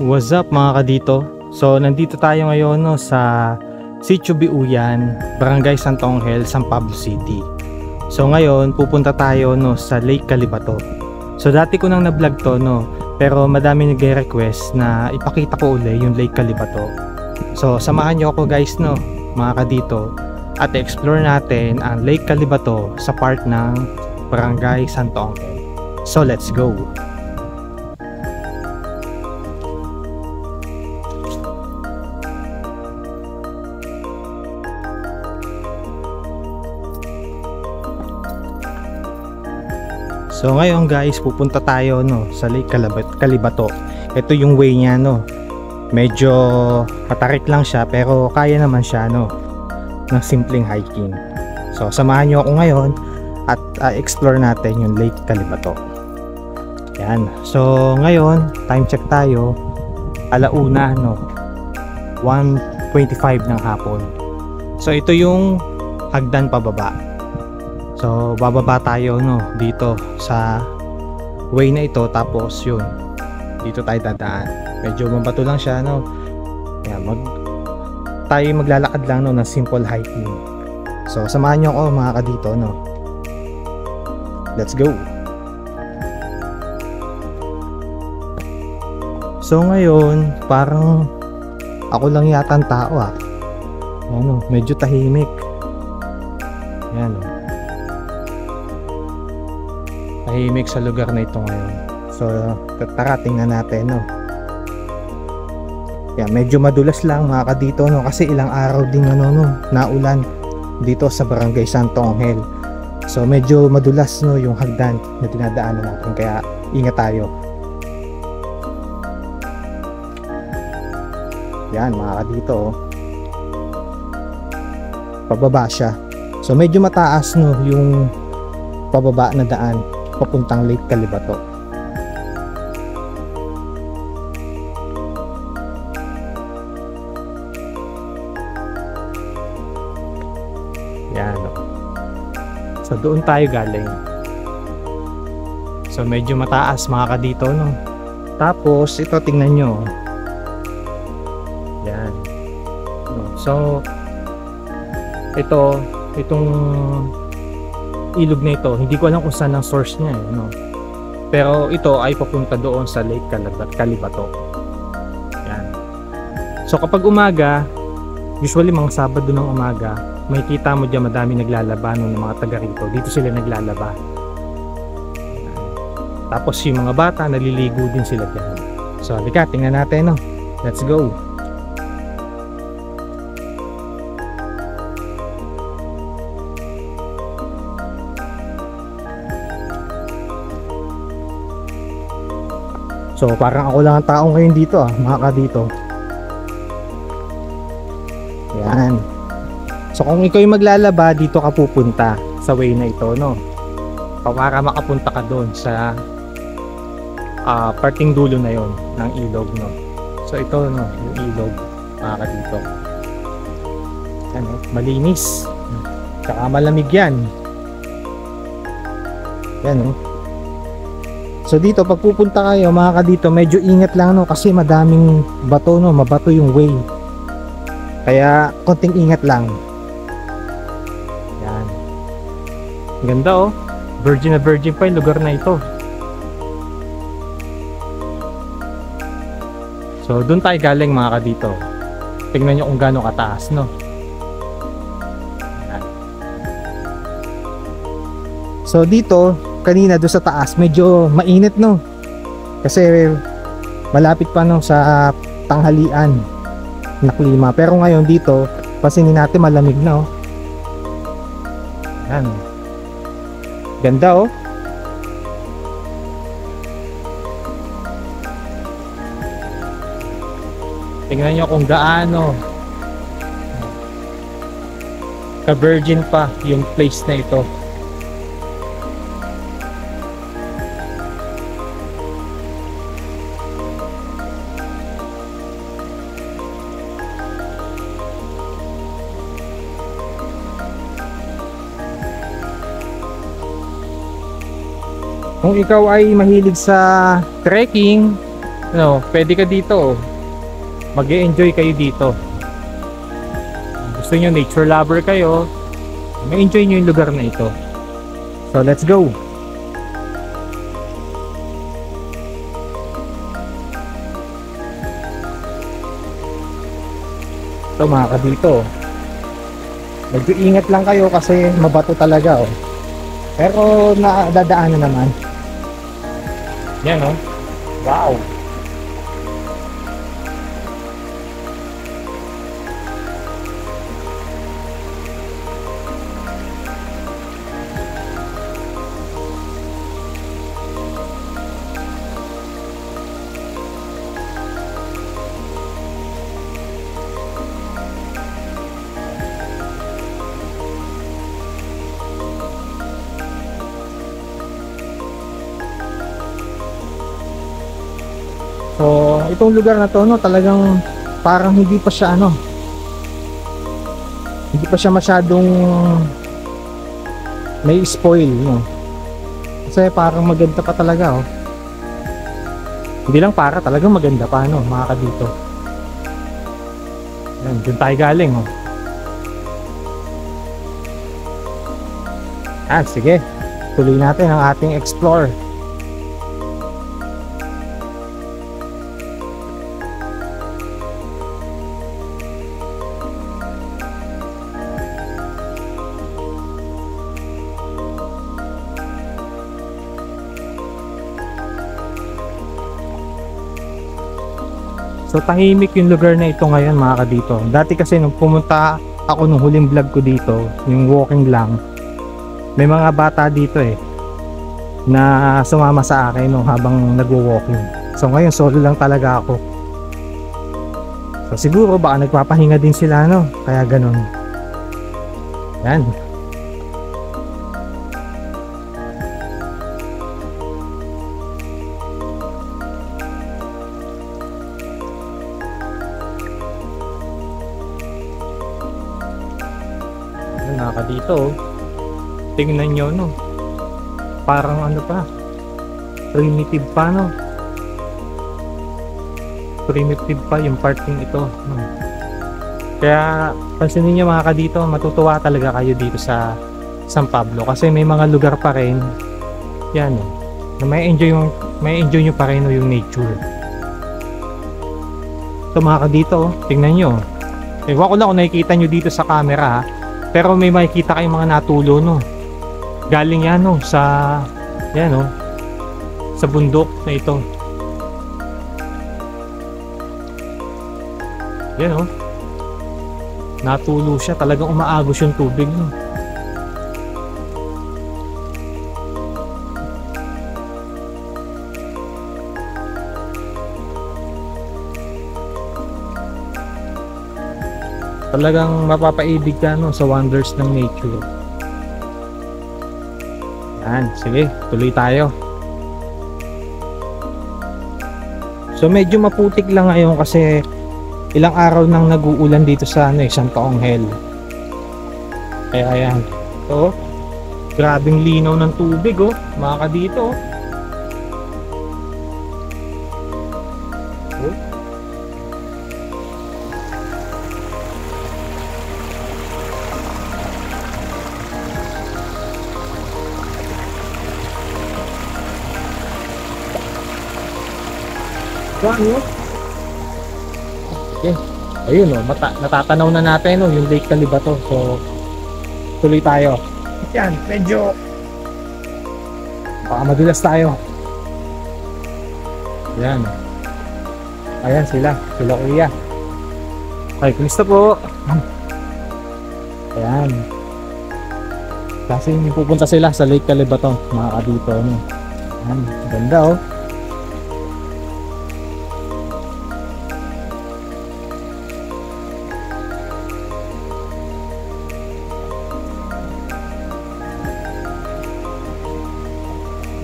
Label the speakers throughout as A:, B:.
A: What's up mga kadito? So nandito tayo ngayon sa Sitio Biuyan, Barangay Santo Angel, San Pablo City. So ngayon pupunta tayo sa Lake Calibato. So dati ko nang na-vlog to pero madami nagre-request na ipakita ko uli yung Lake Calibato. So samahan niyo ako guys mga kadito at explore natin ang Lake Calibato sa part ng Barangay Santo Angel. So let's go! So ngayon guys, pupunta tayo sa Lake Calibato. Ito yung way niya Medyo matarik lang siya pero kaya naman siya ng simpleng hiking. So samahan niyo ako ngayon at explore natin yung Lake Calibato. Yan. So ngayon, time check tayo. Alauna 1:25 ng hapon. So ito yung hagdan pababa. So bababa tayo dito sa way na ito, tapos yun dito tayo dadaan. Medyo mabato lang siya Yan, tayo maglalakad lang ng simple hiking. So samahan niyo ako mga kadito Let's go. So ngayon parang ako lang yata ang tao medyo tahimik. Yan tahimik sa lugar na ito ngayon. So tara tingnan natin Yan, medyo madulas lang mga kadito kasi ilang araw din naulan dito sa Barangay Santo Angel. So medyo madulas yung hagdan na dinadaanan natin, kaya ingat tayo. Yan mga kadito pababa siya. So medyo mataas yung pababa na daan papuntang Lake Calibato. Yan so doon tayo galing. So medyo mataas mga kadito Tapos ito tingnan nyo. Yan so itong ilog na ito, hindi ko alam kung saan ang source niya pero ito ay papunta doon sa Lake Calibato. Yan. So kapag umaga, usually mga Sabado ng umaga, makikita mo dyan madami naglalaba ng mga taga rito. Dito sila naglalaba. Yan. Tapos yung mga bata naliligo din sila dyan. So halika, tingnan natin Let's go. So parang ako lang ang tao ngayon dito mga kadito. Yan. So kung ikaw yung maglalaba, dito ka pupunta sa way na ito para makapunta ka doon sa parting dulo na yon ng ilog So ito yung ilog mga kadito. Yan malinis. Saka malamig yan. Yan So dito pag pupunta kayo mga kadito, medyo ingat lang kasi madaming bato mabato yung way. Kaya konting ingat lang. Yan. Ganda Virgin na virgin pa yung lugar na ito. So doon tayo galing mga kadito. Tingnan nyo kung gaano kataas Yan. So dito kanina doon sa taas medyo mainit kasi malapit pa sa tanghalian na klima, pero ngayon dito pansinin natin malamig na Yan. Ganda tingnan nyo kung gaano ka-virgin pa yung place na ito. Kung ikaw ay mahilig sa trekking, No, pwede ka dito, oh. Mag-e-enjoy kayo dito. Gusto nyo nature lover kayo, ma-enjoy nyo yung lugar na ito. So let's go. So mga kadito, medyo ingat lang kayo kasi mabato talaga, oh. Pero nadadaanan naman. Yan, oh. Wow. So, itong lugar na to, no, talagang parang hindi pa siya hindi pa siya masyadong may spoil, no. Kasi parang maganda pa talaga, oh. Hindi lang para, talagang maganda pa, no, mga kadito. Yan, dun tayo galing, oh. Sige. Tuloy natin ang ating explore. So tahimik yung lugar na ito ngayon, mga kadito. Dati kasi nung pumunta ako nung huling vlog ko dito, yung walking lang, may mga bata dito na sumama sa akin no, habang nagwo-walking. So ngayon solo lang talaga ako. So siguro baka nagpapahinga din sila, no, kaya ganun. Yan. Dito, tingnan nyo, no, parang ano pa, primitive pa, no, primitive pa yung parting ito, no? Kaya pansinin nyo mga kadito, matutuwa talaga kayo dito sa San Pablo kasi may mga lugar pa rin yan, no, na may enjoy nyo pa rin, no, yung nature. So mga kadito, tingnan nyo, ewan ko lang kung nakikita nyo dito sa camera, ha? Pero may makikita kayong mga natulo, no. Galing yan, no, sa yan, no, sa bundok na ito. Yan, no. Natulo siya, talagang umaagos yung tubig, no. Talagang mapapaibig ka, no, sa wonders ng nature. Yan, sige, tuloy tayo. So medyo maputik lang ngayon kasi ilang araw nang nag-uulan dito sa Santa Onghel. Kaya ayan. So, grabing linaw ng tubig, oh, mga kadito, oh. Okay. Ayun, oh, natatanaw na natin, oh, yung Lake Calibato. So tuloy tayo. Yan, medyo baka madulas tayo. Yan. Ayan sila kuya. Ay, kumusta po? Ayan. Kasi pupunta sila sa Lake Calibato, mga kadito, no. Ayan, ganda, oh.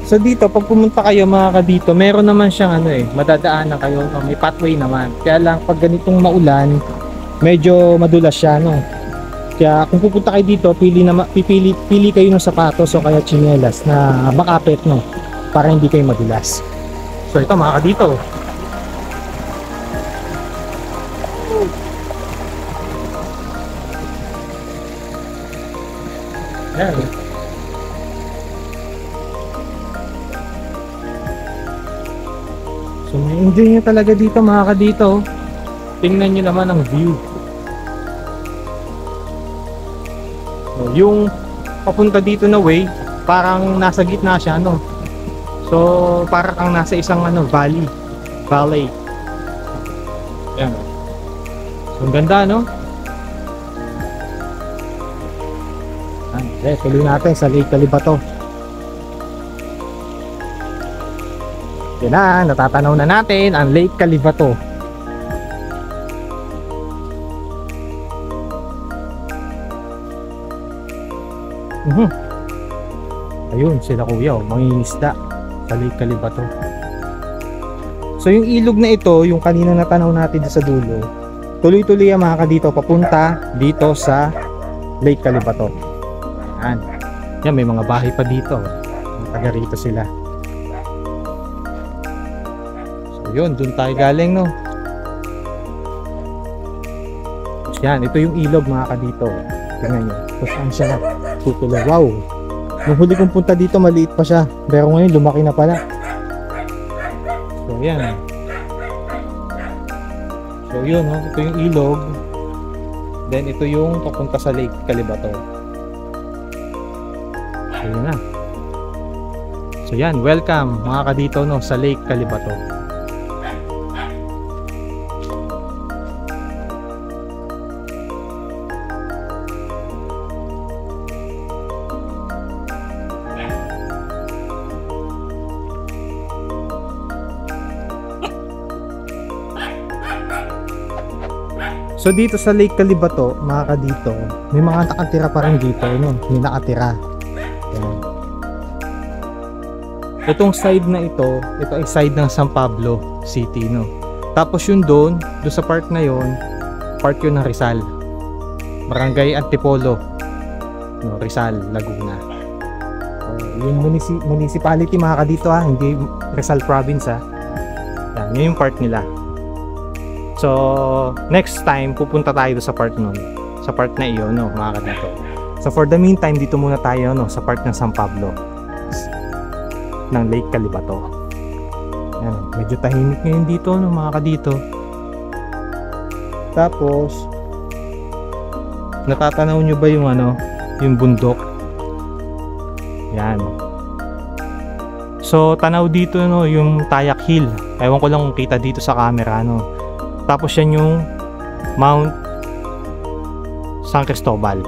A: So dito, pag pumunta kayo mga kadito, meron naman siyang madadaanan kayo, no? May pathway naman. Kaya lang pag ganitong maulan, medyo madulas siya, no. Kaya kung pupunta kayo dito, pili kayo ng sapatos o kaya tsinelas na makapit, no, para hindi kayo madulas. So ito mga kadito, Ayan. So may enjoy nyo talaga dito mga kadito. Tingnan nyo naman ang view. So, yung papunta dito na way, parang nasa gitna siya, no? So parang kang nasa isang valley. Ayan. So ang ganda, no? Okay, tuloy natin sa Lake Calibato. Yan na, natatanaw na natin ang Lake Calibato. Ayun, sila kuya, mangingisda sa Lake Calibato. So yung ilog na ito, yung kanina natanaw natin sa dulo, tuloy-tuloy ang mga kadito papunta dito sa Lake Calibato. Yan. Yan, may mga bahay pa dito. Taga rito sila. So yun, dun tayo galing, no? Yan, ito yung ilog mga kadito. Tingnan nyo, kung saan siya tutuloy. Wow! Nung huli kong punta dito, maliit pa siya. Pero ngayon, lumaki na pala. So yan. So yun, no? Ito yung ilog. Then ito yung papunta sa Lake Calibato. So yun na. So yan, welcome mga kadito, no, sa Lake Calibato. So dito sa Lake Calibato, mga kadito, may mga nakatira pa rin dito, no? May nakatira. Yan. Itong side na ito ay side ng San Pablo City, no? Tapos yun doon sa part na yun, part yun ng Rizal. Barangay Antipolo, no? Rizal, Laguna. Yung municipality mga kadito, hindi Rizal province, Yan, yun yung part nila. So, next time pupunta tayo sa part nun. Sa part na iyon, no, mga kadito. So, for the meantime, dito muna tayo, no, sa part ng San Pablo ng Lake Calibato. Ayan, medyo tahimik ngayon dito, no, mga kadito. Tapos, natatanaw nyo ba yung yung bundok? Yan. So, tanaw dito, no, yung Tayak Hill. Ewan ko lang kung kita dito sa camera, no. Tapos yan yung Mount San Cristobal.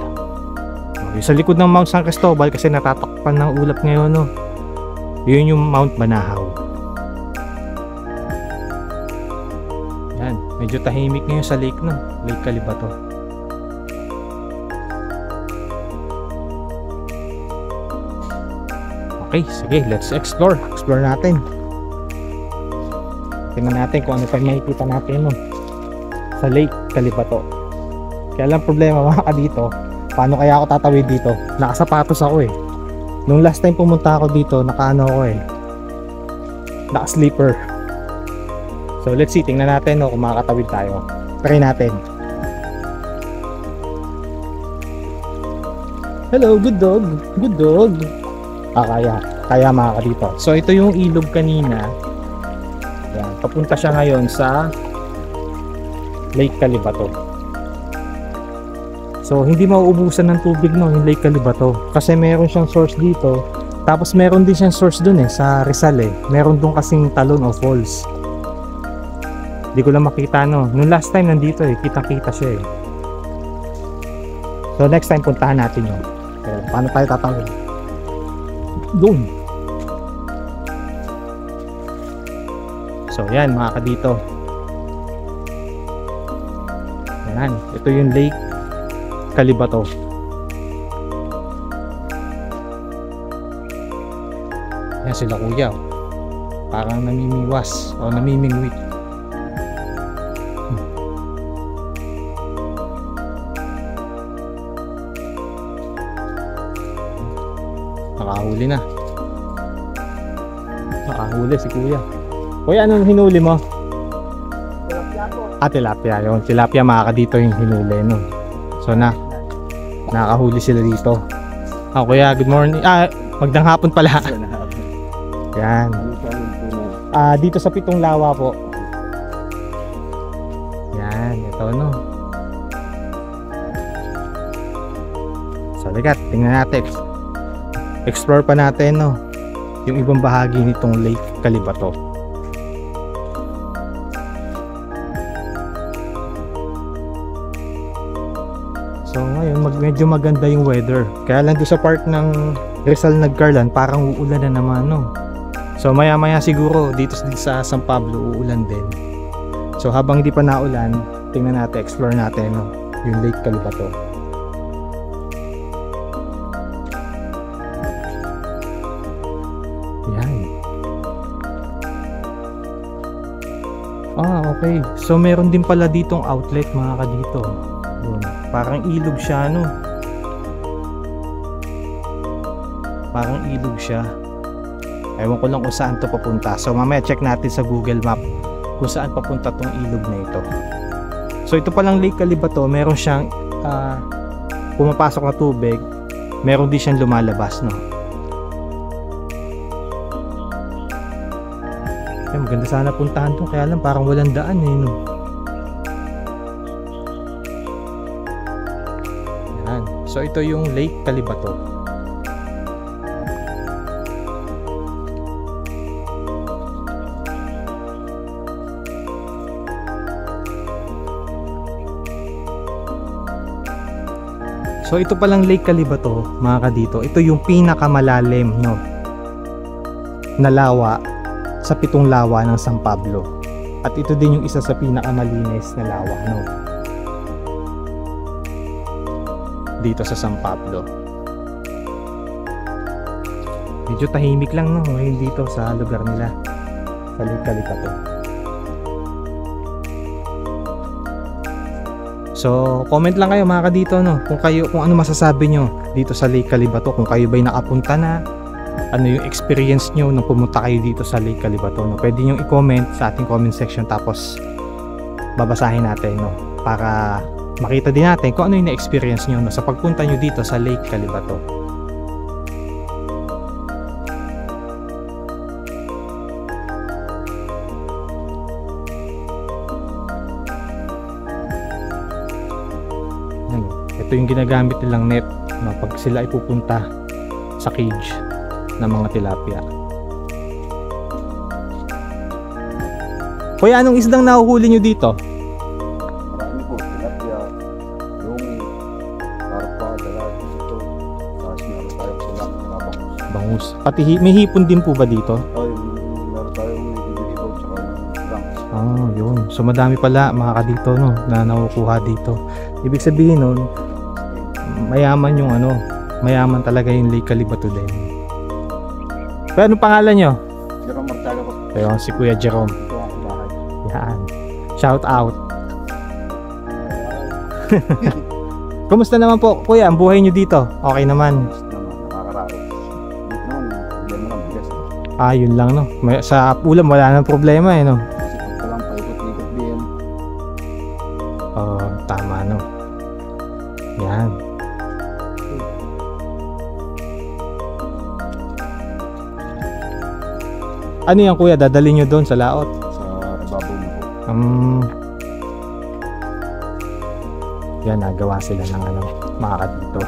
A: Okay, sa likod ng Mount San Cristobal, kasi natatakpan ng ulap ngayon, no, yun yung Mount Banahaw. Yan, medyo tahimik ngayon sa lake, no, Lake Calibato. Okay, sige, let's explore natin. Tingnan natin kung ano pa makikita natin, no, sa Lake Calibato. Kaya lang problema mga kadito, paano kaya ako tatawid dito? Nakasapatos ako eh. Nung last time pumunta ako dito, naka slipper. So let's see, tingnan natin, no, kung makakatawid tayo. Try natin. Hello, good dog. Good dog. Kaya mga kadito. So ito yung ilog kanina. Yan, papunta siya ngayon sa Lake Calibato. So hindi mauubusan ng tubig, no, yung Lake Calibato, kasi meron siyang source dito. Tapos meron din siyang source dun sa Rizal meron dun kasing talon o falls. Hindi ko lang makita, no. Nung last time nandito kitang-kita siya So next time puntahan natin yun. So, paano tayo tatawid? Doon. So yan mga kadito. Yan, ito yung Lake Calibato. Yan sila kuya. Parang namimiwas o namimingwit. Nakahuli na. Nakahuli si kuya. Kuya, anong hinuli mo?
B: Tilapia po.
A: Tilapia. Yung tilapia mga kadito yung hinuli, no. So nakahuli sila dito. Kuya, good morning. Magdang hapon pala. Yan. Dito sa Pitong Lawa po. Yan, ito no. So, ligat, tingnan natin. Explore pa natin no, yung ibang bahagi nitong Lake Calibato. So ngayon medyo maganda yung weather. Kaya lang doon sa part ng Rizal Nagcarlan parang uulan na naman no. So maya maya siguro dito sa San Pablo uulan din. So habang hindi pa naulan, tingnan natin, explore natin no, yung Lake Calibato. Yan. Okay. So meron din pala ditong outlet mga kadito. Yun. Parang ilog siya no. Parang ilog siya. Ewan ko lang kung saan to papunta. So mamaya check natin sa Google Map kung saan papunta tong ilog na ito. So ito palang Lake Calibato, meron siyang pumapasok na tubig, meron din siyang lumalabas no. Maganda sana puntahan to, kaya lang parang walang daan eh no. Yan. So ito yung Lake Calibato. So ito palang Lake Calibato mga kadito, ito yung pinakamalalim no, na lawa sa Pitong Lawa ng San Pablo. At ito din yung isa sa pinakamalinis na lawa no, dito sa San Pablo. Medyo tahimik lang no ngayon dito sa lugar nila sa Lake Calibato. So comment lang kayo mga kadito no, kung ano masasabi nyo dito sa Lake Calibato, kung kayo ba'y nakapunta na, ano yung experience nyo nung pumunta kayo dito sa Lake Calibato no? Pwede nyo i-comment sa ating comment section, tapos babasahin natin no, para makita din natin kung ano yung na-experience nyo no, sa pagpunta nyo dito sa Lake Calibato. Ito yung ginagamit nilang net no, pag sila ay pupunta sa cage ng mga tilapia. Kuya, anong isdang nahuhuli nyo dito?
B: Marami po, tilapia, yung karpa, dalag, ito. Tapos meron tayong sila,
A: Bangus. Pati may hipon din po ba dito?
B: Meron tayong dito, tsaka lang.
A: Yun. So madami pala mga kadito no, na nakukuha dito. Ibig sabihin nun, mayaman yung ano, mayaman talaga yung Lake Calibato din. Pero anong pangalan nyo?
B: Jerome Martaga po.
A: Ayun, si Kuya Jerome.
B: Ito ang bahay.
A: Yan. Shout out. Kumusta naman po Kuya, ang buhay nyo dito? Okay naman?
B: Nakakaraos. Dito naman, hindi mo lang bigas.
A: Yun lang no. Sa ulam wala nang problema eh no.
B: Kasi pagka lang paikot-ikot din.
A: Tama no. Yan. Ano yan Kuya, dadalhin nyo doon sa laot?
B: Sa ibabaw na po.
A: Yan, nagawa sila ng ano, mga kadito.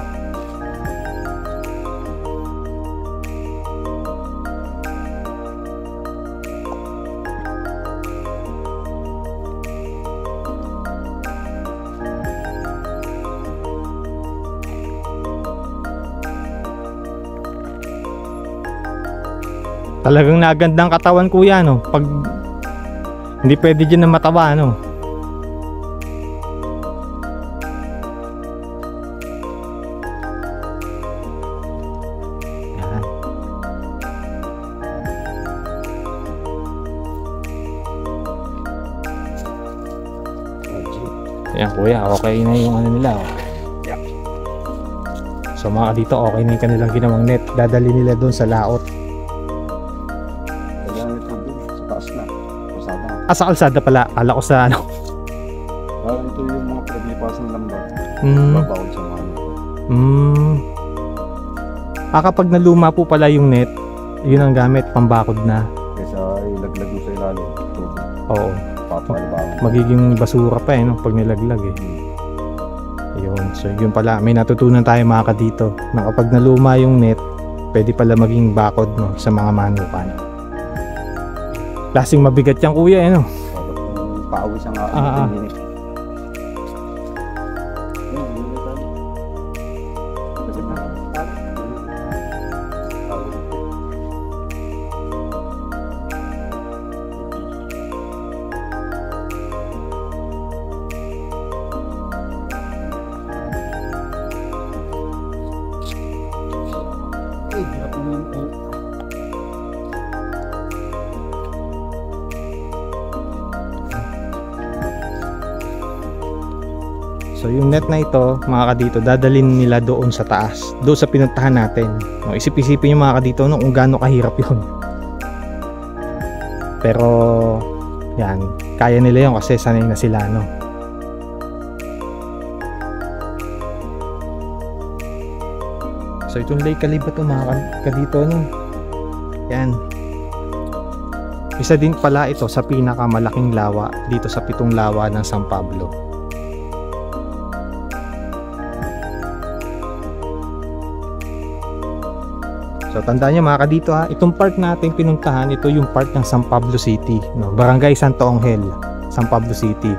A: Talagang nagandang katawan Kuya no, pag hindi pwede dyan na matawa no. Yan. Ayan Kuya, okay na yung ano nila
B: Yeah.
A: So mga dito okay na yung kanilang ginawang net, dadali nila doon sa laot. Sa kalsada pala, kala ko sa ano.
B: Ito yung mga pinaglipas ng lambat.
A: Mm.
B: Babawad sa mga ano.
A: Kapag naluma po pala yung net, yun ang gamit, pambakod na.
B: Kaysa ilaglag mo sa ilalim. Tubig.
A: Oo.
B: Papalabangan.
A: Magiging basura pa no, pag nilaglag Ayun. So yun pala, may natutunan tayo mga kadito, na kapag naluma yung net, pwede pala maging bakod no, sa mga manukan. Klaseng mabigat yan kuya no.
B: Paawis ang aking
A: So yung net na ito mga kadito, dadalhin nila doon sa taas, doon sa pinuntahan natin. No, isip-isipin nyo mga kadito no, kung gaano kahirap yun. Pero yan, kaya nila yun kasi sanay na sila no. So itong Lake Calibato mga kadito no. Yan. Isa din pala ito sa pinakamalaking lawa dito sa 7 lawa ng San Pablo. So tandaan nyo mga kadito itong part natin pinuntahan, ito yung part ng San Pablo City, no? Barangay Santo Angel, San Pablo City.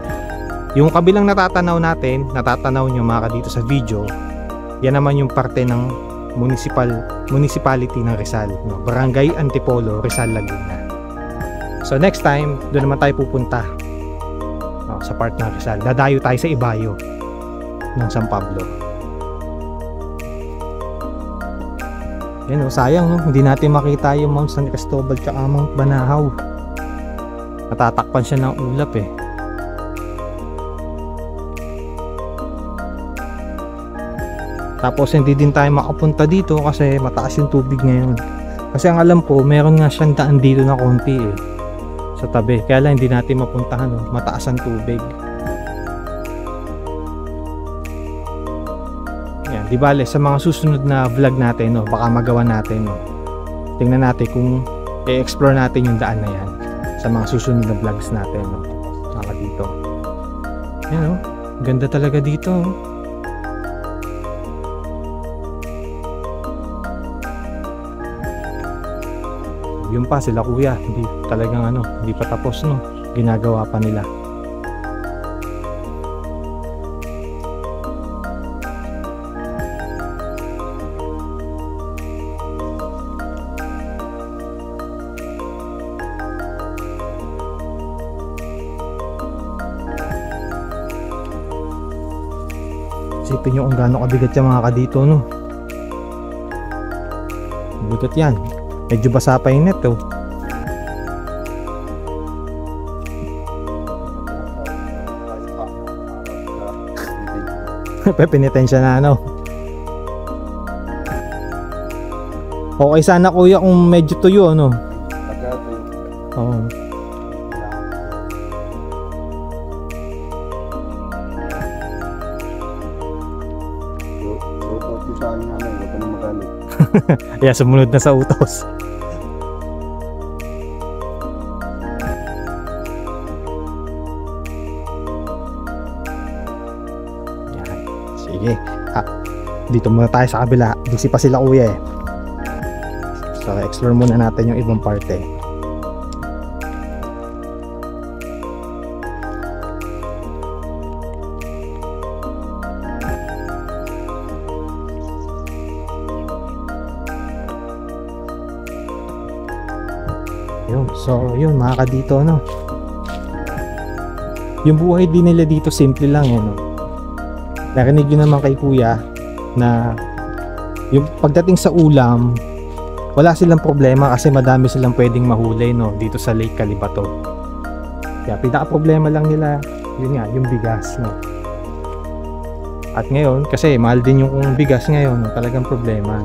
A: Yung kabilang natatanaw nyo mga kadito sa video, yan naman yung parte ng municipality ng Rizal, no? Barangay Antipolo, Rizal, Laguna. So next time, doon naman tayo pupunta sa part ng Rizal. Dadayo tayo sa Ibayo ng San Pablo. Yan sayang no, hindi natin makita yung Mount San Cristobal tsaka Mount Banahaw. Natatakpan siya ng ulap Tapos hindi din tayo makapunta dito kasi mataas yung tubig ngayon. Kasi ang alam ko, meron nga siyang daan dito na konti sa tabi. Kaya lang hindi natin mapuntahan mataas ang tubig. Yan, di bale sa mga susunod na vlog natin baka magawa natin tingnan natin kung i-explore natin yung daan na yan sa mga susunod na vlogs natin mga dito. Yan ganda talaga dito Yun pa sila kuya, hindi talagang hindi pa tapos ginagawa pa nila. Isipin nyo kung gaano kabigat yung mga kadito bigat yan. Medyo basa pa yung net Pepinitensya na Okay sana kuya kung medyo tuyo Oo. Yeah, sumunod na sa utos. Yan. Sige. Dito muna tayo sa kabila. Busy pa sila kuya So explore muna natin yung ibang parte. So yun mga kadito yung buhay din nila dito simple lang Narinig yun naman kay kuya na yung pagdating sa ulam wala silang problema kasi madami silang pwedeng mahuli dito sa Lake Calibato. Kaya pinaka problema lang nila yun nga yung bigas At ngayon kasi mahal din yung bigas ngayon talagang problema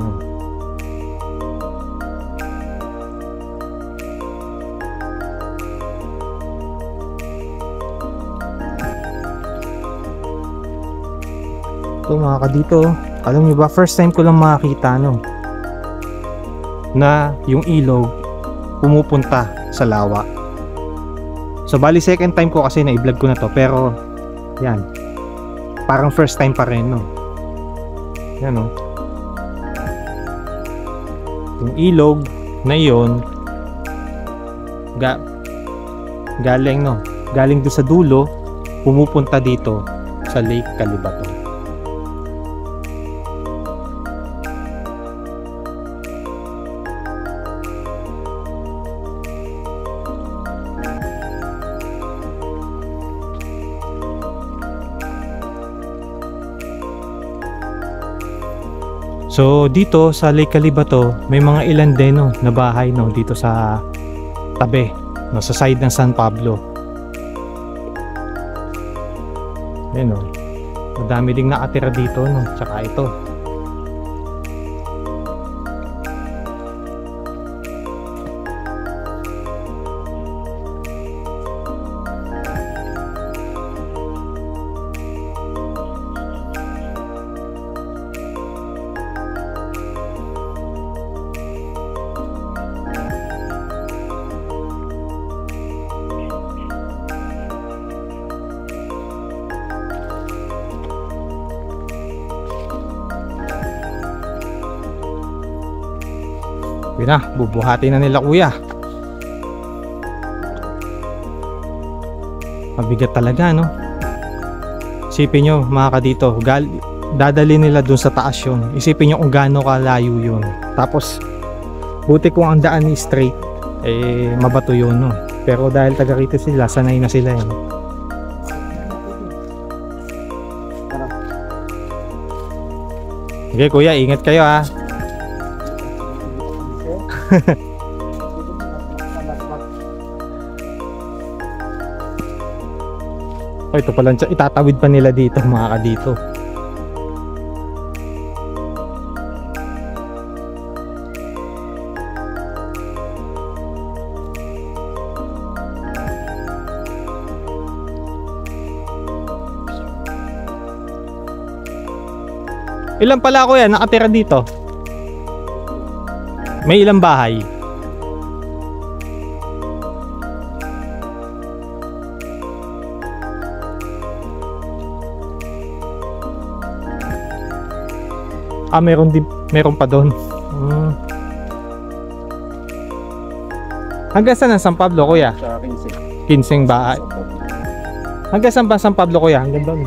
A: Ito mga kadito, alam nyo ba, first time ko lang makakita na yung ilog pumupunta sa lawa. So bali second time ko kasi na i-vlog ko na to, pero yan, parang first time pa rin, no? Yan, no? Yung ilog na yun galing doon sa dulo, pumupunta dito sa Lake Calibato. So dito sa Lake Calibato may mga ilan din, no, na bahay, no, dito sa tabi, no, sa side ng San Pablo. Ayan, no, madami ding nakatira dito, no, tsaka ito. Yun na, bubuhati na nila kuya. Mabigat talaga, no? Isipin nyo mga kadito, dadali nila dun sa taas yun. Isipin nyo kung gaano kalayo yun. Tapos buti kung ang daan ni straight, eh mabato yun, no? Pero dahil taga rito sila, sanay na sila, eh. Sige kuya, ingat kayo, ha. Oh, ito pala, itatawid pa nila dito mga kadito. Ilan pala ako yan nakatira dito? May ilang bahay? Meron pa doon. Hanggang saan ang San Pablo, kuya?
B: Sa 15.
A: 15 bahay. Hanggang saan ba San Pablo, kuya? Hanggang doon.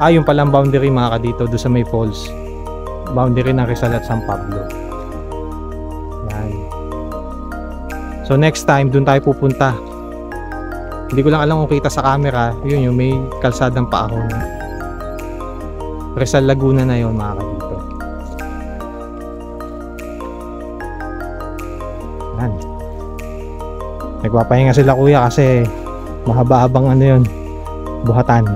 A: Yung palang boundary mga kadito, doon sa may falls. Boundary ng Rizal at San Pablo. Yan. So next time, doon tayo pupunta. Hindi ko lang alam kung kita sa camera. Yun yung may kalsadang paahon. Rizal Laguna na yun mga kadito. Yan. Nagpapahinga sila kuya kasi mahaba-habang ano yun, buhatan.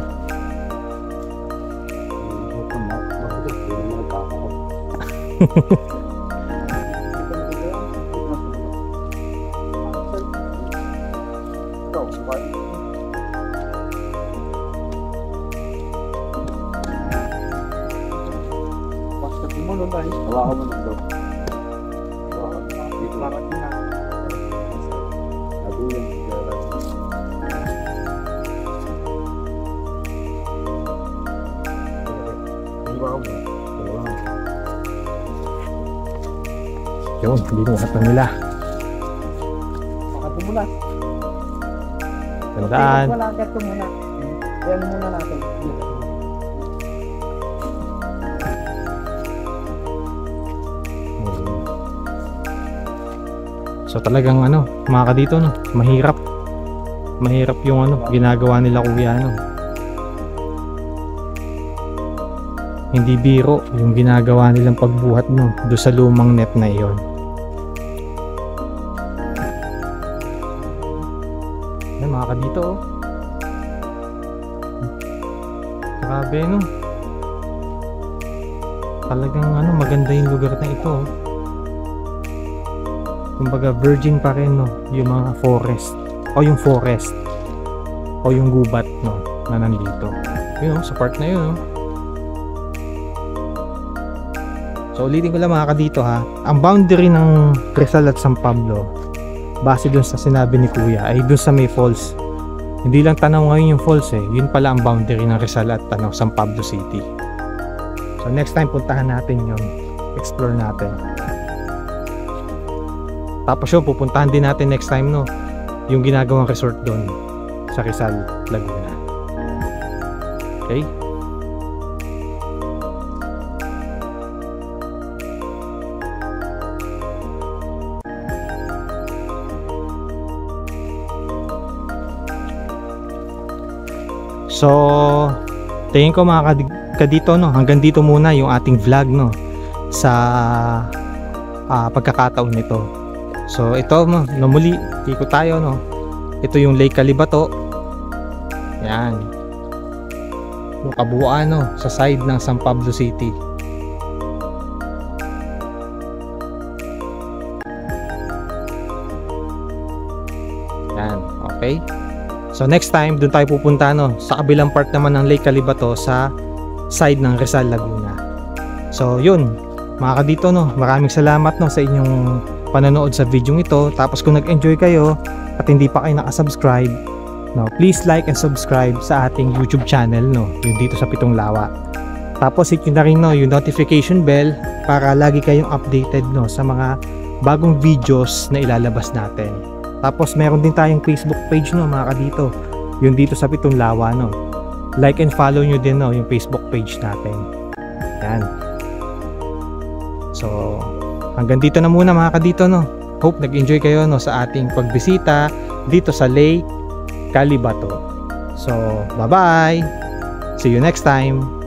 B: Hawakan mo nito.
A: Yun, binuhat na nila.
C: Baka tumulas.
A: Tandaan.
C: Wala ka tumula. Yan muna natin.
A: So talagang ano, mga kadito, no, mahirap yung ano ginagawa nila kuya, no. Hindi biro yung ginagawa nilang pagbuhat, no, do sa lumang net na iyon. Yan mga kadito, oh. Grabe, no. Talagang ano, maganda yung lugar na ito, oh. Kumbaga virgin pa rin, no, yung mga forest o yung gubat, no, na nandito. Yun, sa part na yun, no. So ulitin ko lang mga kadito ha, ang boundary ng Rizal at San Pablo base dun sa sinabi ni Kuya ay dun sa may falls. Hindi lang Tanaw ngayon yung falls eh, yun pala ang boundary ng Rizal at San Pablo City. So next time puntahan natin yun, explore natin. Tapos yun, pupuntahan din natin next time no, yung ginagawang resort doon sa Rizal, Laguna. Okay? So, tingin ko mga kadito no, hanggang dito muna yung ating vlog no sa pagkakataon nito. So, ito no, muli ikot tayo no. Ito yung Lake Calibato. Yan. Yung kabuuan no sa side ng San Pablo City. Yan, okay? So next time, doon tayo pupunta no, sa kabilang part naman ng Lake Calibato sa side ng Rizal, Laguna. So yun, mga kadito no, maraming salamat no sa inyong panonood sa video ito. Tapos kung nag-enjoy kayo at hindi pa kayo nakasubscribe, no, please like and subscribe sa ating YouTube channel no, yung dito sa Pitong Lawa. Tapos hit nyo na rin no, yung notification bell para lagi kayong updated no sa mga bagong videos na ilalabas natin. Tapos meron din tayong Facebook page no mga kadito, yung dito sa Pitong Lawa no. Like and follow nyo din no yung Facebook page natin. Yan. So hanggang dito na muna mga kadito no. Hope nag-enjoy kayo no sa ating pagbisita dito sa Lake Calibato. So bye bye. See you next time.